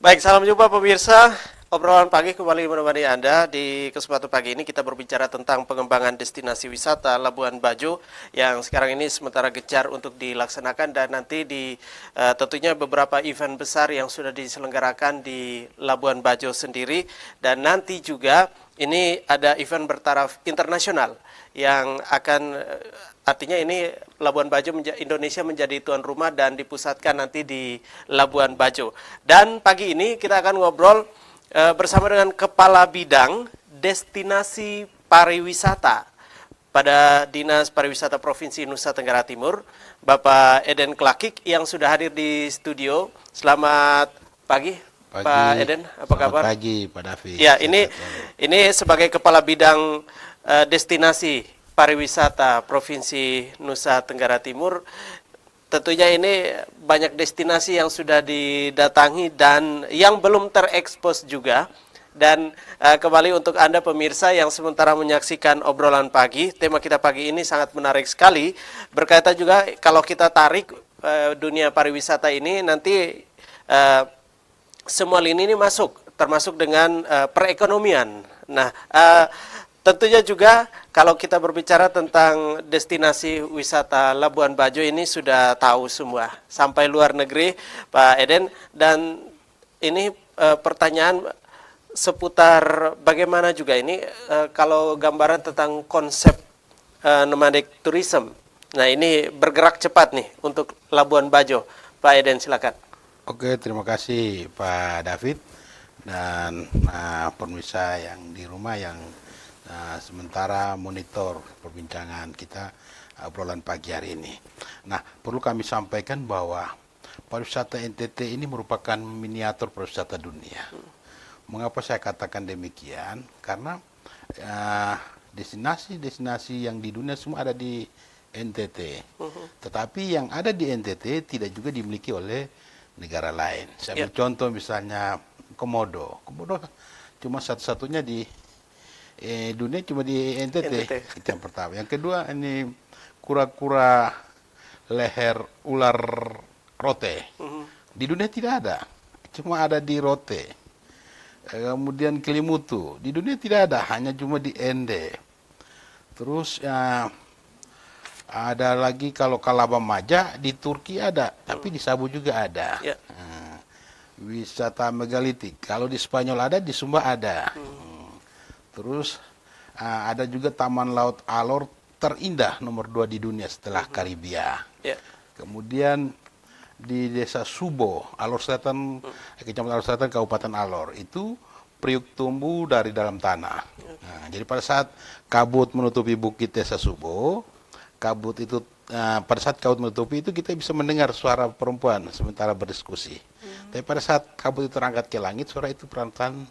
Baik, salam jumpa pemirsa. Obrolan pagi kembali menemani Anda. Di kesempatan pagi ini kita berbicara tentang pengembangan destinasi wisata Labuan Bajo yang sekarang ini sementara gencar untuk dilaksanakan dan nanti tentunya beberapa event besar yang sudah diselenggarakan di Labuan Bajo sendiri, dan nanti juga ini ada event bertaraf internasional yang akan artinya ini Labuan Bajo Indonesia menjadi tuan rumah dan dipusatkan nanti di Labuan Bajo. Dan pagi ini kita akan ngobrol bersama dengan Kepala Bidang Destinasi Pariwisata pada Dinas Pariwisata Provinsi Nusa Tenggara Timur, Bapak Eden Klakik yang sudah hadir di studio. Selamat pagi, Pak Eden, apa kabar? Selamat pagi, Pak David. Ya, ini sebagai Kepala Bidang Destinasi Pariwisata Provinsi Nusa Tenggara Timur, tentunya ini banyak destinasi yang sudah didatangi dan yang belum terekspos juga. Dan kembali untuk Anda pemirsa yang sementara menyaksikan obrolan pagi, tema kita pagi ini sangat menarik sekali. Berkaitan juga kalau kita tarik dunia pariwisata ini nanti semua lini ini masuk, termasuk dengan perekonomian. Nah, tentunya juga kalau kita berbicara tentang destinasi wisata Labuan Bajo ini sudah tahu semua sampai luar negeri, Pak Eden. Dan ini pertanyaan seputar bagaimana juga ini kalau gambaran tentang konsep nomadic tourism. Nah, ini bergerak cepat nih untuk Labuan Bajo. Pak Eden, silakan. Oke, terima kasih Pak David dan pemirsa yang di rumah yang sementara monitor perbincangan kita obrolan pagi hari ini. Nah, perlu kami sampaikan bahwa pariwisata NTT ini merupakan miniatur pariwisata dunia. Mengapa saya katakan demikian? Karena destinasi-destinasi yang di dunia semua ada di NTT. Tetapi yang ada di NTT tidak juga dimiliki oleh negara lain. Saya ambil contoh misalnya Komodo. Komodo cuma satu-satunya di dunia, cuma di NTT. Itu yang pertama. Yang kedua, ini kura-kura leher ular rote. Di dunia tidak ada, cuma ada di Rote. Kemudian kelimutu, di dunia tidak ada, hanya cuma di Ende. Terus ada lagi kalau Kalabamaja di Turki ada, tapi di Sabu juga ada. Wisata megalitik, kalau di Spanyol ada, di Sumba ada. Terus ada juga Taman Laut Alor terindah nomor 2 di dunia setelah Karibia. Kemudian di Desa Subo, Alor Selatan, Kecamatan Alor Selatan, Kabupaten Alor, itu periuk tumbuh dari dalam tanah. Nah, jadi pada saat kabut menutupi bukit Desa Subo, kabut itu pada saat kabut menutupi itu kita bisa mendengar suara perempuan sementara berdiskusi. Tapi pada saat kabut itu terangkat ke langit, suara itu perlahan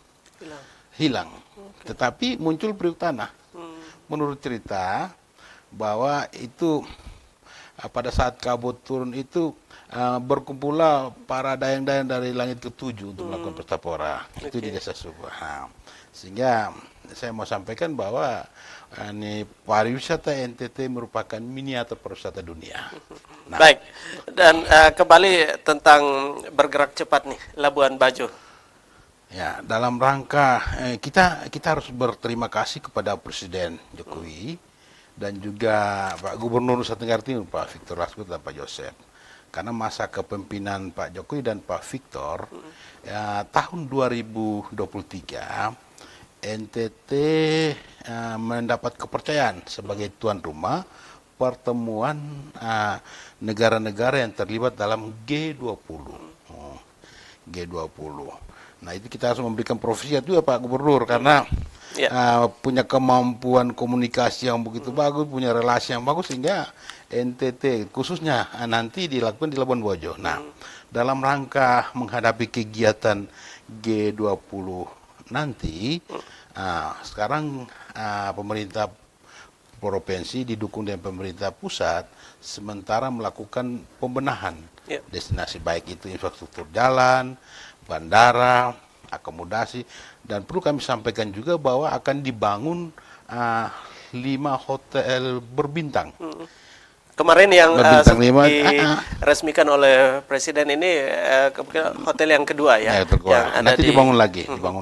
hilang. Tetapi muncul periuk tanah. Menurut cerita bahwa itu pada saat kabut turun itu berkumpullah para dayang-dayang dari langit ke-7 untuk melakukan pertapora. Itu di Desa Subo. Sehingga saya mau sampaikan bahwa ini pariwisata NTT merupakan miniatur pariwisata dunia. Nah. Baik, dan kembali tentang bergerak cepat nih Labuan Bajo. Ya, dalam rangka kita harus berterima kasih kepada Presiden Jokowi dan juga Pak Gubernur Nusa Tenggara Timur Pak Victor Lasgut dan Pak Joseph. Karena masa kepemimpinan Pak Jokowi dan Pak Victor tahun 2023 NTT mendapat kepercayaan sebagai tuan rumah pertemuan negara-negara yang terlibat dalam G20. G20. Nah, itu kita harus memberikan profesi juga Pak Gubernur karena punya kemampuan komunikasi yang begitu bagus, punya relasi yang bagus sehingga NTT khususnya nanti dilakukan di Labuan Bajo. Nah, dalam rangka menghadapi kegiatan G20 nanti, sekarang pemerintah provinsi didukung dengan pemerintah pusat sementara melakukan pembenahan destinasi, baik itu infrastruktur jalan, bandara, akomodasi, dan perlu kami sampaikan juga bahwa akan dibangun 5 hotel berbintang. Kemarin yang Bintang 5 diresmikan oleh Presiden ini hotel yang kedua ya, yang ada nanti di dibangun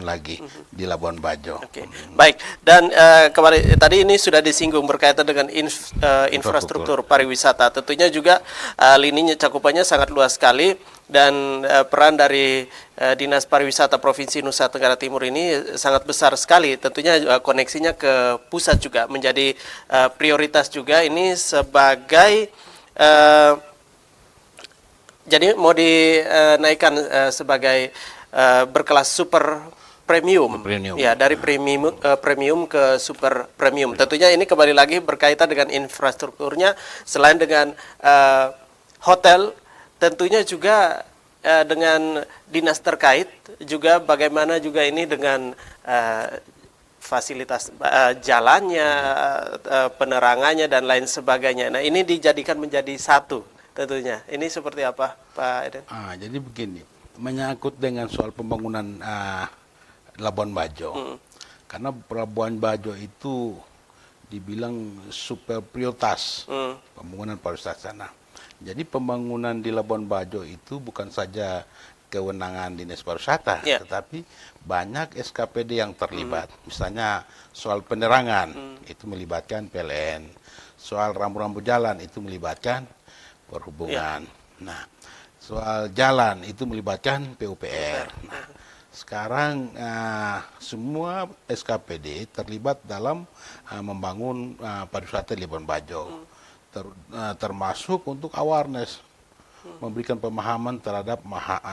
lagi di Labuan Bajo. Oke. Baik, dan kemarin tadi ini sudah disinggung berkaitan dengan infrastruktur pariwisata. Tentunya juga lininya cakupannya sangat luas sekali, dan peran dari Dinas Pariwisata Provinsi Nusa Tenggara Timur ini sangat besar sekali. Tentunya koneksinya ke pusat juga menjadi prioritas juga ini sebagai jadi mau dinaikkan sebagai berkelas super premium. Ya, dari premium ke super premium. Tentunya ini kembali lagi berkaitan dengan infrastrukturnya, selain dengan hotel, tentunya juga dengan dinas terkait, juga bagaimana juga ini dengan fasilitas jalannya, penerangannya dan lain sebagainya. Nah, ini dijadikan menjadi satu tentunya. Ini seperti apa, Pak Eden? Jadi begini, menyangkut dengan soal pembangunan Labuan Bajo. Karena Labuan Bajo itu dibilang super prioritas pembangunan pariwisata sana. Jadi pembangunan di Labuan Bajo itu bukan saja kewenangan Dinas Pariwisata, tetapi banyak SKPD yang terlibat. Misalnya soal penerangan, itu melibatkan PLN. Soal rambu-rambu jalan, itu melibatkan perhubungan. Nah, soal jalan, itu melibatkan PUPR. Nah, sekarang semua SKPD terlibat dalam membangun pariwisata di Labuan Bajo. Termasuk untuk awareness, memberikan pemahaman terhadap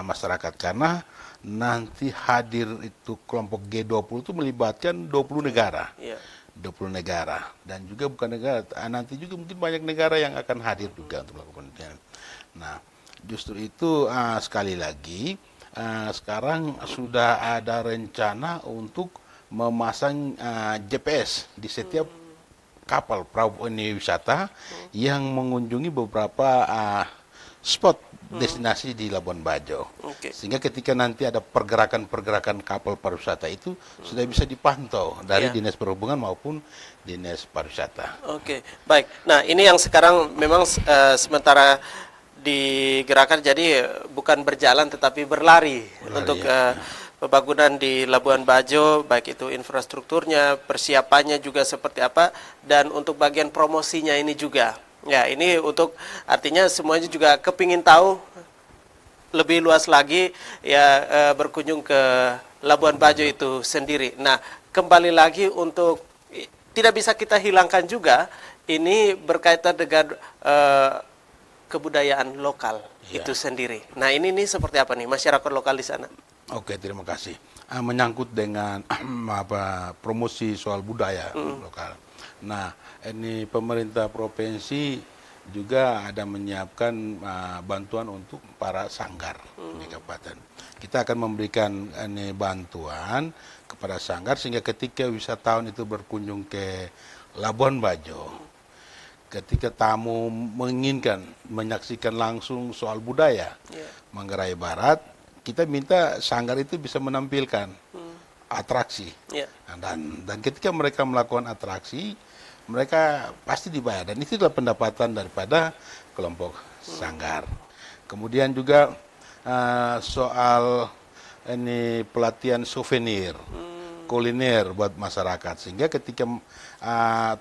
masyarakat, karena nanti hadir itu kelompok G20 itu melibatkan 20 negara. 20 negara, dan juga bukan negara, nanti juga mungkin banyak negara yang akan hadir juga untuk melakukan itu. Nah, justru itu sekali lagi sekarang sudah ada rencana untuk memasang GPS di setiap kapal perahu wisata yang mengunjungi beberapa spot destinasi di Labuan Bajo. Sehingga ketika nanti ada pergerakan-pergerakan kapal pariwisata itu sudah bisa dipantau dari Dinas Perhubungan maupun Dinas Pariwisata. Baik. Nah, ini yang sekarang memang sementara digerakkan, jadi bukan berjalan tetapi berlari untuk pembangunan di Labuan Bajo, baik itu infrastrukturnya, persiapannya juga seperti apa, dan untuk bagian promosinya ini juga. Ya, ini untuk artinya semuanya juga kepingin tahu lebih luas lagi ya, berkunjung ke Labuan Bajo itu sendiri. Nah, kembali lagi untuk tidak bisa kita hilangkan juga ini berkaitan dengan kebudayaan lokal itu sendiri. Nah, ini seperti apa nih masyarakat lokal di sana? Terima kasih. Menyangkut dengan promosi soal budaya lokal. Nah, ini pemerintah provinsi juga ada menyiapkan bantuan untuk para sanggar di kabupaten. Kita akan memberikan bantuan kepada sanggar sehingga ketika wisatawan itu berkunjung ke Labuan Bajo, ketika tamu menginginkan menyaksikan langsung soal budaya Manggarai Barat, kita minta sanggar itu bisa menampilkan atraksi. Dan ketika mereka melakukan atraksi, mereka pasti dibayar, dan itu adalah pendapatan daripada kelompok sanggar. Kemudian juga soal ini pelatihan souvenir, kuliner buat masyarakat, sehingga ketika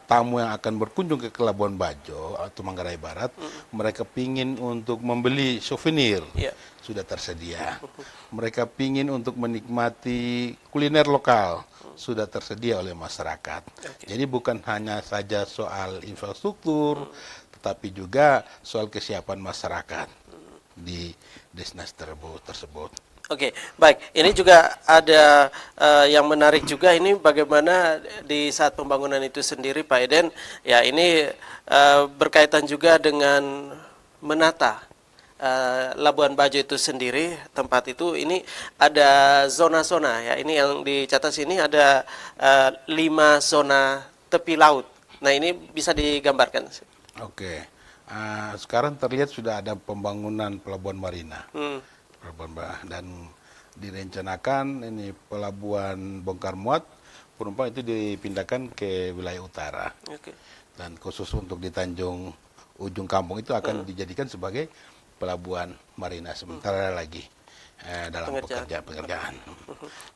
tamu yang akan berkunjung ke Labuan Bajo atau Manggarai Barat, mereka pingin untuk membeli souvenir, sudah tersedia. Mereka pingin untuk menikmati kuliner lokal, sudah tersedia oleh masyarakat. Jadi bukan hanya saja soal infrastruktur, tetapi juga soal kesiapan masyarakat di destinasi tersebut. Baik. Ini juga ada yang menarik juga, ini bagaimana di saat pembangunan itu sendiri, Pak Eden, ya ini berkaitan juga dengan menata Labuan Bajo itu sendiri, tempat itu ini ada zona-zona ya. Ini yang dicatat sini ada 5 zona tepi laut. Nah, ini bisa digambarkan. Sekarang terlihat sudah ada pembangunan pelabuhan marina. Dan direncanakan ini pelabuhan bongkar muat penumpang itu dipindahkan ke wilayah utara. Dan khusus untuk di Tanjung ujung kampung itu akan dijadikan sebagai pelabuhan marina sementara lagi dalam pekerjaan.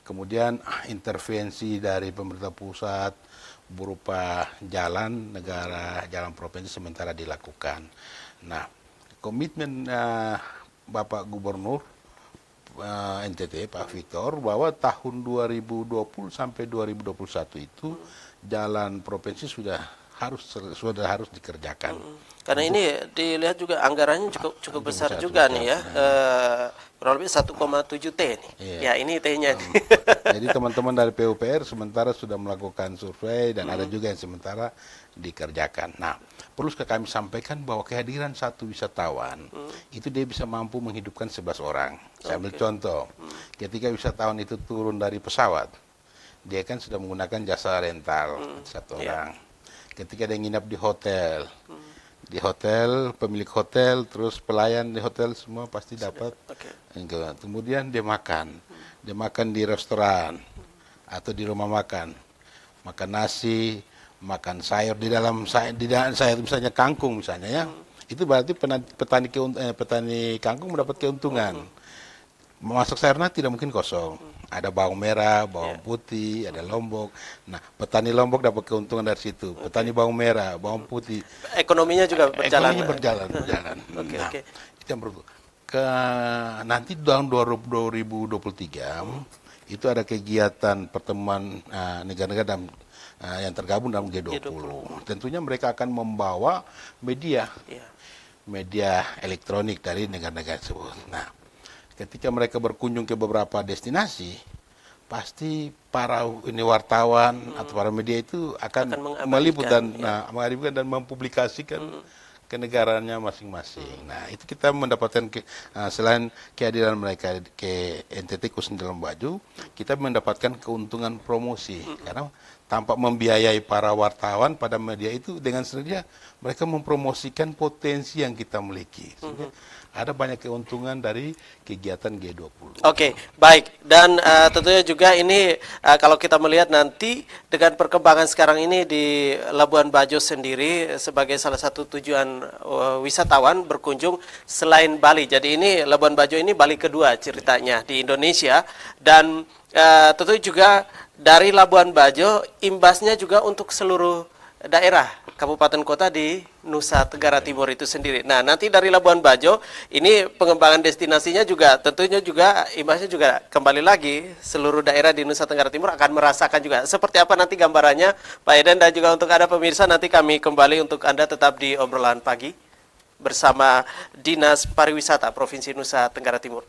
Kemudian intervensi dari pemerintah pusat berupa jalan negara, jalan provinsi sementara dilakukan. Nah, komitmen Bapak Gubernur NTT Pak Victor bahwa tahun 2020 sampai 2021 itu jalan provinsi sudah harus dikerjakan. Karena ini dilihat juga anggarannya cukup besar juga nih ya. Kurang lebih 1,7 T nih. Iya. Ya, ini T-nya. Jadi teman-teman dari PUPR sementara sudah melakukan survei dan ada juga yang sementara dikerjakan. Nah, perlu kami sampaikan bahwa kehadiran satu wisatawan itu dia bisa mampu menghidupkan 11 orang. Saya ambil contoh, ketika wisatawan itu turun dari pesawat, dia kan sudah menggunakan jasa rental satu orang. Ketika dia nginap di hotel, pemilik hotel, terus pelayan di hotel semua pasti dapat. Kemudian dia makan di restoran atau di rumah makan nasi, makan sayur di dalam sayur misalnya kangkung misalnya ya. Itu berarti petani kangkung mendapat keuntungan. Masak sayur nasi tidak mungkin kosong. Ada bawang merah, bawang putih, ada lombok. Nah, petani lombok dapat keuntungan dari situ. Petani bawang merah, bawang putih. Ekonominya juga berjalan. Berjalan. Itu yang perlu. Nanti tahun 2023 itu ada kegiatan pertemuan negara-negara yang tergabung dalam G20. Tentunya mereka akan membawa media elektronik dari negara-negara tersebut. Nah, ketika mereka berkunjung ke beberapa destinasi, pasti para wartawan atau para media itu akan meliput dan mengarifkan dan mempublikasikan ke negaranya masing-masing. Nah, itu kita mendapatkan selain kehadiran mereka ke NTT khususnya dalam baju, kita mendapatkan keuntungan promosi karena tanpa membiayai para wartawan pada media itu dengan sendirinya mereka mempromosikan potensi yang kita miliki. Ada banyak keuntungan dari kegiatan G20. Oke, baik. Dan tentunya juga ini kalau kita melihat nanti dengan perkembangan sekarang ini di Labuan Bajo sendiri sebagai salah satu tujuan wisatawan berkunjung selain Bali. Jadi ini Labuan Bajo ini Bali kedua ceritanya di Indonesia. Dan tentu juga dari Labuan Bajo imbasnya juga untuk seluruh daerah kabupaten kota di Nusa Tenggara Timur itu sendiri. Nah, nanti dari Labuan Bajo ini pengembangan destinasinya juga tentunya juga imbasnya juga kembali lagi seluruh daerah di Nusa Tenggara Timur akan merasakan juga. Seperti apa nanti gambarannya Pak Eden dan juga untuk Anda pemirsa, nanti kami kembali untuk Anda tetap di obrolan pagi bersama Dinas Pariwisata Provinsi Nusa Tenggara Timur.